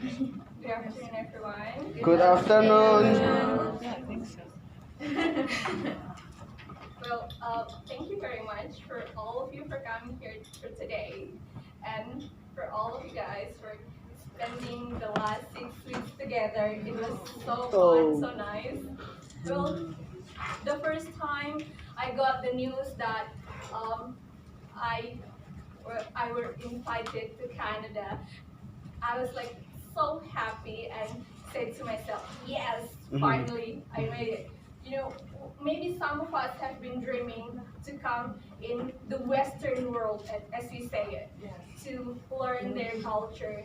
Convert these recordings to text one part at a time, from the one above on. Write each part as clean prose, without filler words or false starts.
Good afternoon, everyone. Good afternoon. Yeah, I think so. Well, thank you very much for all of you for coming here for today, and for all of you guys for spending the last 6 weeks together. It was so fun, so nice. Well, the first time I got the news that um, I I were invited to Canada, I was like so happy and said to myself, yes, finally I made it. You know, maybe some of us have been dreaming to come in the Western world, as we say it, to learn their culture,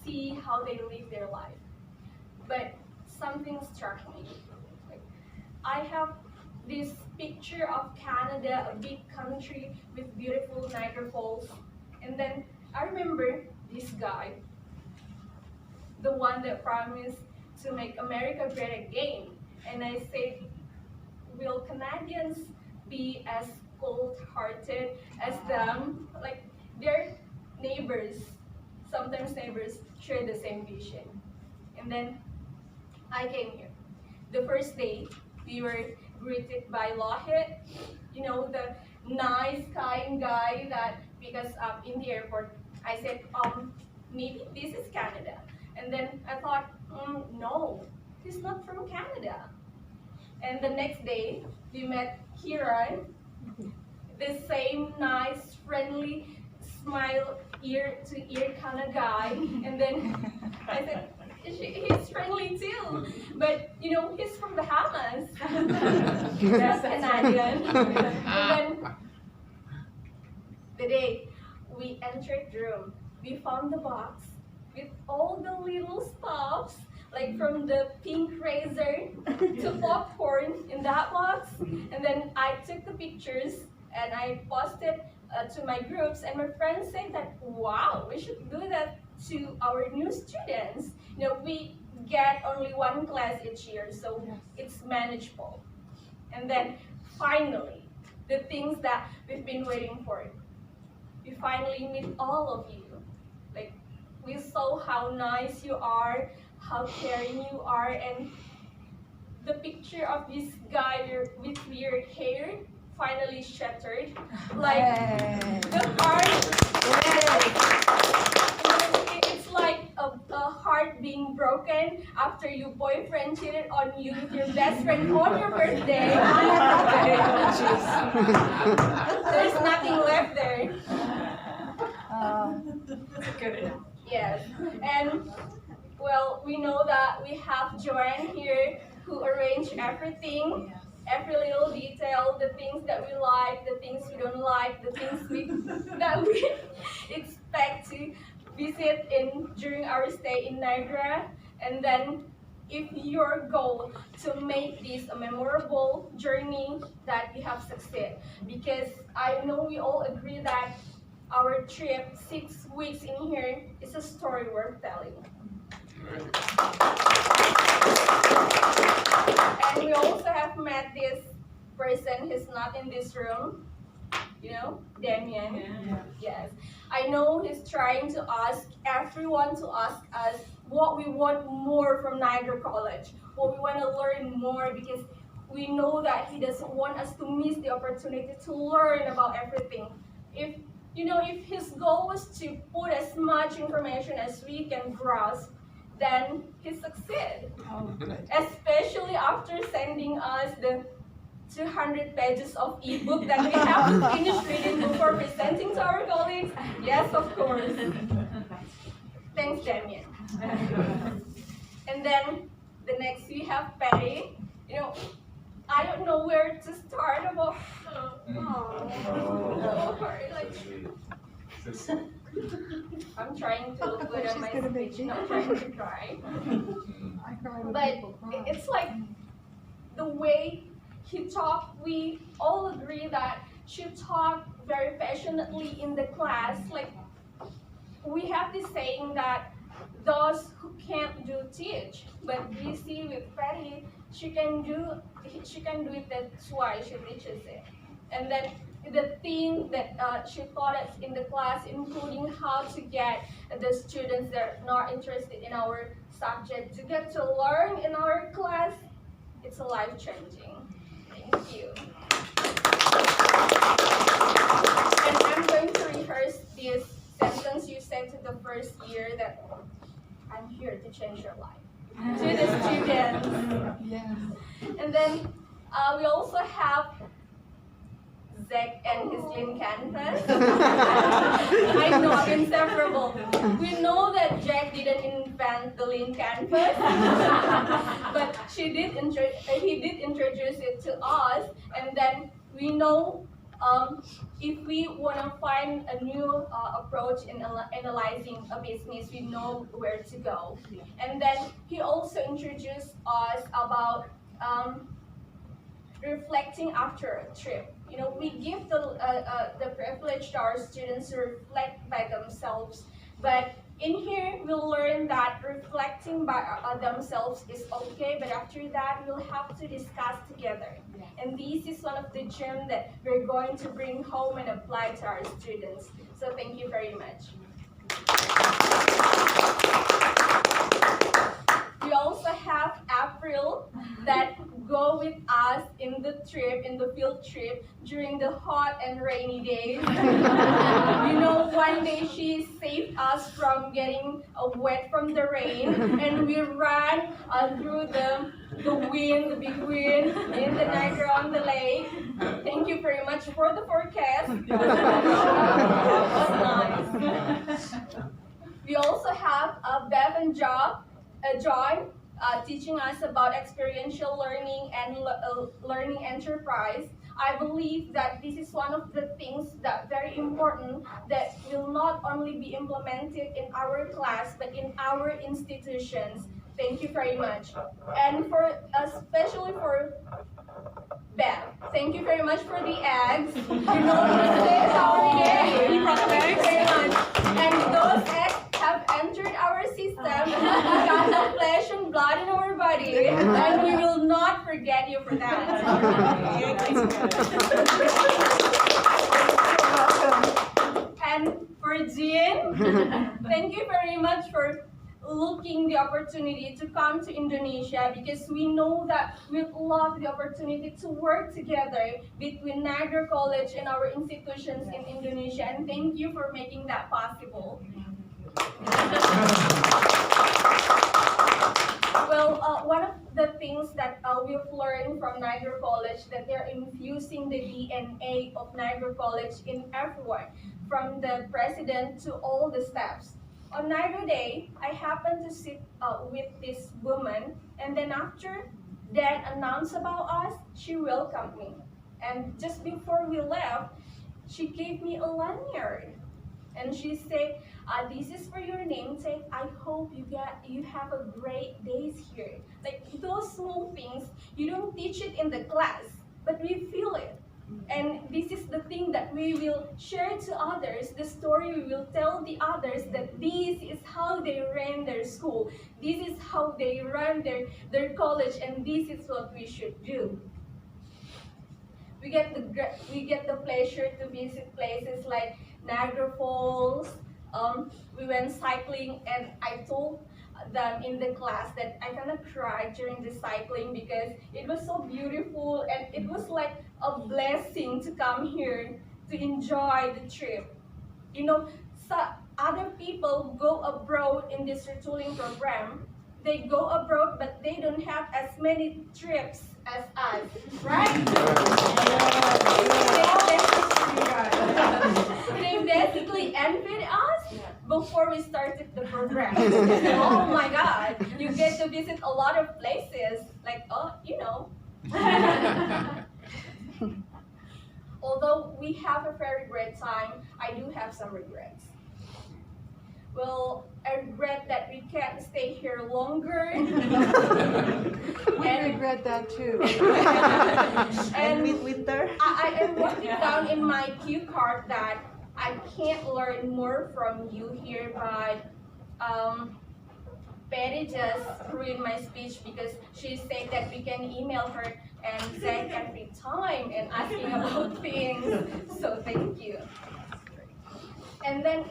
see how they live their life. But something struck me. Like, I have this picture of Canada, a big country with beautiful Niagara Falls, and then I remember this guy, the one that promised to make America great again. And I said, will Canadians be as cold-hearted as them? Like their neighbors, sometimes neighbors share the same vision. And then I came here. The first day, we were greeted by Lohit, you know, the nice, kind guy that picked us up in the airport. I said, maybe this is Canada. And then I thought, no, he's not from Canada. And the next day, we met Kiran, the same nice, friendly, smile, ear-to-ear kind of guy. And then I said, he's friendly too, but you know, he's from the Bahamas. That's Canadian. And then the day we entered the room, we found the box with all the little stuffs, like from the pink razor to popcorn in that box. And then I took the pictures and I posted to my groups, and my friends said that, wow, we should do that to our new students. You know, we get only one class each year, so it's manageable. And then finally, the things that we've been waiting for. We finally meet all of you. Like, we saw how nice you are, how caring you are, and the picture of this guy with weird hair finally shattered. Like the heart, it's like a heart being broken after your boyfriend cheated on you with your best friend on your birthday. There's nothing left there. Good enough. Yes, and well, we know that we have Joanne here who arranged everything, every little detail, the things that we like, the things we don't like, the things that we expect to visit during our stay in Niagara. And then if your goal to make this a memorable journey, that you have succeeded. Because I know we all agree that our trip, 6 weeks in here, is a story worth telling. And we also have met this person. He's not in this room, you know, Damien. Yeah. Yes, I know he's trying to ask everyone to ask us what we want more from Niagara College, what we want to learn more, because we know that he doesn't want us to miss the opportunity to learn about everything. If his goal was to put as much information as we can grasp, then he succeeded. Especially after sending us the 200 pages of ebook that we have to finish reading before presenting to our colleagues. Yes, of course. Thanks, Damien. And then the next we have Patty. You know, I don't know where to start about. I'm trying to look good on my speech, not trying to cry. But it's like the way he talked, we all agree that she talked very passionately in the class. Like, we have this saying that those who can't do teach, but we see with Patty, she can do it, that's why she teaches it. And then the thing that she taught us in the class, including how to get the students that are not interested in our subject to get to learn in our class. It's life-changing. Thank you. And I'm going to rehearse this sentence you said to the first year, that I'm here to change your life. To the students. Yes. And then we also have Zach and his lean canvas. I know, I'm inseparable. We know that Jack didn't invent the lean canvas, but he did introduce it to us, and then we know if we want to find a new approach in analyzing a business, we know where to go. And then he also introduced us about reflecting after a trip. You know, we give the privilege to our students to reflect by themselves, but in here we'll learn that reflecting by themselves is okay, but after that we'll have to discuss together. And this is one of the gems that we're going to bring home and apply to our students. So thank you very much. We also have April that go with us in the trip, in the field trip, during the hot and rainy days. You know, one day she saved us from getting wet from the rain, and we ran through the wind, the big wind, in the Niagara on the lake. Thank you very much for the forecast. It was nice. We also have Bev and John teaching us about experiential learning and learning enterprise. I believe that this is one of the things that very important that will not only be implemented in our class but in our institutions. Thank you very much. And especially for Beth, thank you very much for the eggs. You know, this is our day. Thank you very much. And those eggs have entered our system, got the flesh and blood in our body, and we will not forget you for that. And for Jean, thank you very much for looking the opportunity to come to Indonesia, because we know that we love the opportunity to work together between Niagara College and our institutions in Indonesia, and thank you for making that possible. Well, one of the things that we've learned from Niagara College, that they're infusing the DNA of Niagara College in everyone, from the president to all the staffs. On Niagara Day, I happened to sit with this woman, and then after Dad announced about us, she welcomed me. And just before we left, she gave me a lanyard. And she said, this is for your namesake. I hope you have a great days here. Like those small things, you don't teach it in the class, but we feel it. And this is the thing that we will share to others, the story we will tell the others, that this is how they ran their school, this is how they run their college, and this is what we should do. We get the pleasure to visit places like Niagara Falls. We went cycling, and I told them in the class that I kind of cried during the cycling because it was so beautiful, and it was like a blessing to come here to enjoy the trip. You know, other people go abroad in this retooling program. They go abroad, but they don't have as many trips as us, right? They basically envied us before we started the program. Oh my God, you get to visit a lot of places, like, oh, you know. Although we have a very great time, I do have some regrets. Well, I regret that we can't stay here longer. We regret that too. And winter. I wrote it down in my cue card that I can't learn more from you here, but Betty just ruined my speech because she said that we can email her and sang every time and asking about things. So thank you. And then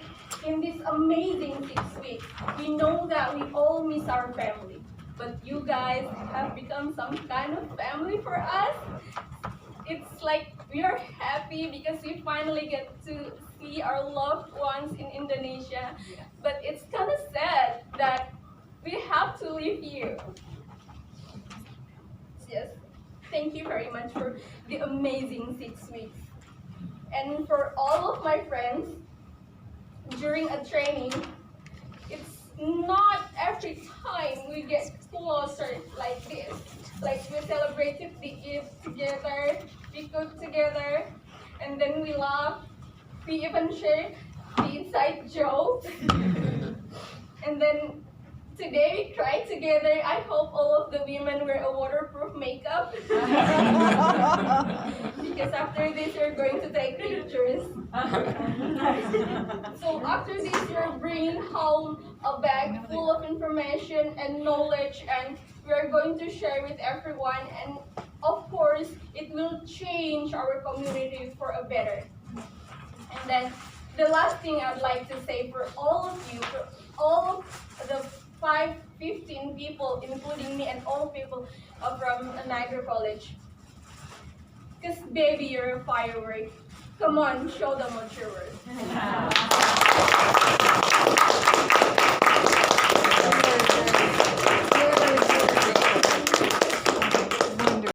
in this amazing 6 weeks, we know that we all miss our family. But you guys have become some kind of family for us. It's like we are happy because we finally get to see our loved ones in Indonesia. But it's kind of sad that we have to leave you. Yes, thank you very much for the amazing 6 weeks. And for all of my friends, during a training, it's not every time we get closer like this. Like we celebrated the Eid together, we cook together, and then we laugh. We even share the inside joke. And then today we cried together. I hope all of the women wear a waterproof makeup. Because after this we're going to take pictures. So after this we're bringing home a bag full of information and knowledge, and we're going to share with everyone, and of course it will change our community for a better. And then the last thing I'd like to say for all of you, for all of the 15 people, including me and all people from Niagara College. Because baby, you're a firework. Come on, show them what you're worth.